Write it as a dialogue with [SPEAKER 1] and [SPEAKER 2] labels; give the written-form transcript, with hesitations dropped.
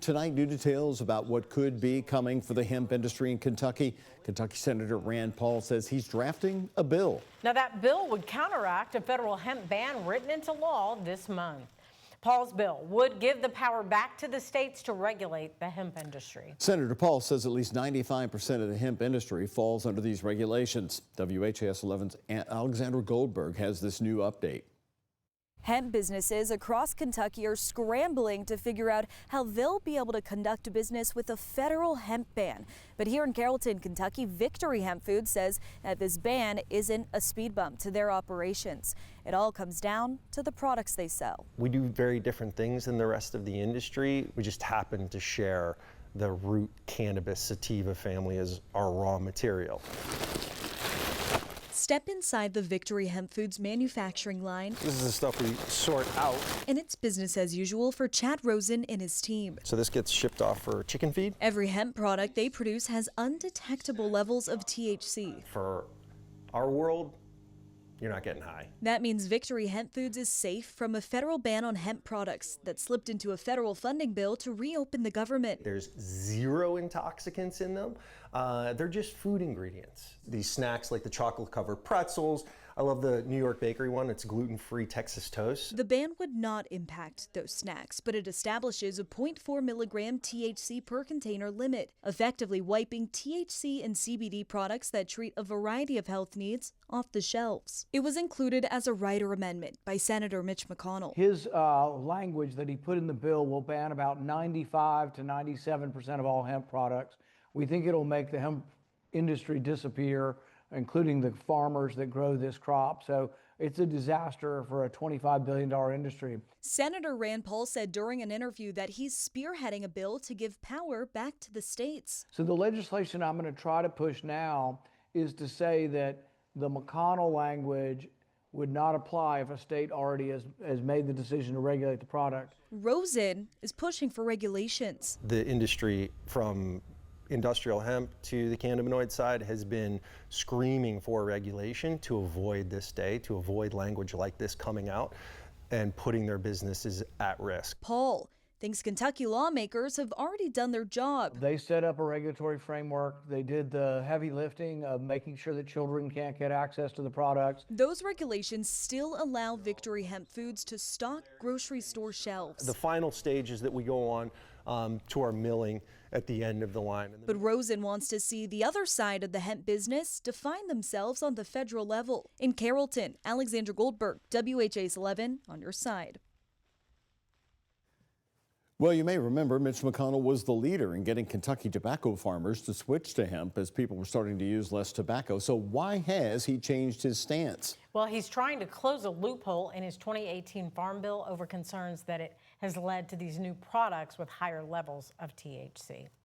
[SPEAKER 1] Tonight, new details about what could be coming for the hemp industry in Kentucky. Kentucky Senator Rand Paul says he's drafting a bill.
[SPEAKER 2] Now, that bill would counteract a federal hemp ban written into law this month. Paul's bill would give the power back to the states to regulate the hemp industry.
[SPEAKER 1] Senator Paul says at least 95% of the hemp industry falls under these regulations. WHAS 11's Alexandra Goldberg has this new update.
[SPEAKER 3] Hemp businesses across Kentucky are scrambling to figure out how they'll be able to conduct business with a federal hemp ban. But here in Carrollton, Kentucky, Victory Hemp Foods says that this ban isn't a speed bump to their operations. It all comes down to the products they sell.
[SPEAKER 4] We do very different things than the rest of the industry. We just happen to share the root cannabis sativa family as our raw material.
[SPEAKER 3] Step inside the Victory Hemp Foods manufacturing line.
[SPEAKER 4] This is the stuff we sort out.
[SPEAKER 3] And it's business as usual for Chad Rosen and his team.
[SPEAKER 4] So this gets shipped off for chicken feed.
[SPEAKER 3] Every hemp product they produce has undetectable levels of THC.
[SPEAKER 4] For our world, you're not getting high.
[SPEAKER 3] That means Victory Hemp Foods is safe from a federal ban on hemp products that slipped into a federal funding bill to reopen the government.
[SPEAKER 4] There's zero intoxicants in them. They're just food ingredients. These snacks like the chocolate-covered pretzels. I love the New York bakery one. It's gluten-free Texas toast.
[SPEAKER 3] The ban would not impact those snacks, but it establishes a 0.4 milligram THC per container limit, effectively wiping THC and CBD products that treat a variety of health needs off the shelves. It was included as a rider amendment by Senator Mitch McConnell.
[SPEAKER 5] His language that he put in the bill will ban about 95 to 97% of all hemp products. We think it'll make the hemp industry disappear, including the farmers that grow this crop. So it's a disaster for a $25 billion industry.
[SPEAKER 3] Senator Rand Paul said during an interview that he's spearheading a bill to give power back to the states.
[SPEAKER 5] So the legislation I'm going to try to push now is to say that the McConnell language would not apply if a state already has made the decision to regulate the product.
[SPEAKER 3] Rosen is pushing for regulations.
[SPEAKER 4] The industry, from industrial hemp to the cannabinoid side, has been screaming for regulation to avoid this day, to avoid language like this coming out and putting their businesses at risk.
[SPEAKER 3] Paul thinks Kentucky lawmakers have already done their job.
[SPEAKER 5] They set up a regulatory framework. They did the heavy lifting of making sure that children can't get access to the products.
[SPEAKER 3] Those regulations still allow Victory Hemp Foods to stock grocery store shelves.
[SPEAKER 4] The final stage is that we go on to our milling at the end of the line.
[SPEAKER 3] But Rosen wants to see the other side of the hemp business define themselves on the federal level. In Carrollton, Alexandra Goldberg, WHAS 11 on your side.
[SPEAKER 1] Well, you may remember Mitch McConnell was the leader in getting Kentucky tobacco farmers to switch to hemp as people were starting to use less tobacco. So why has he changed his stance?
[SPEAKER 2] Well, he's trying to close a loophole in his 2018 Farm Bill over concerns that it has led to these new products with higher levels of THC.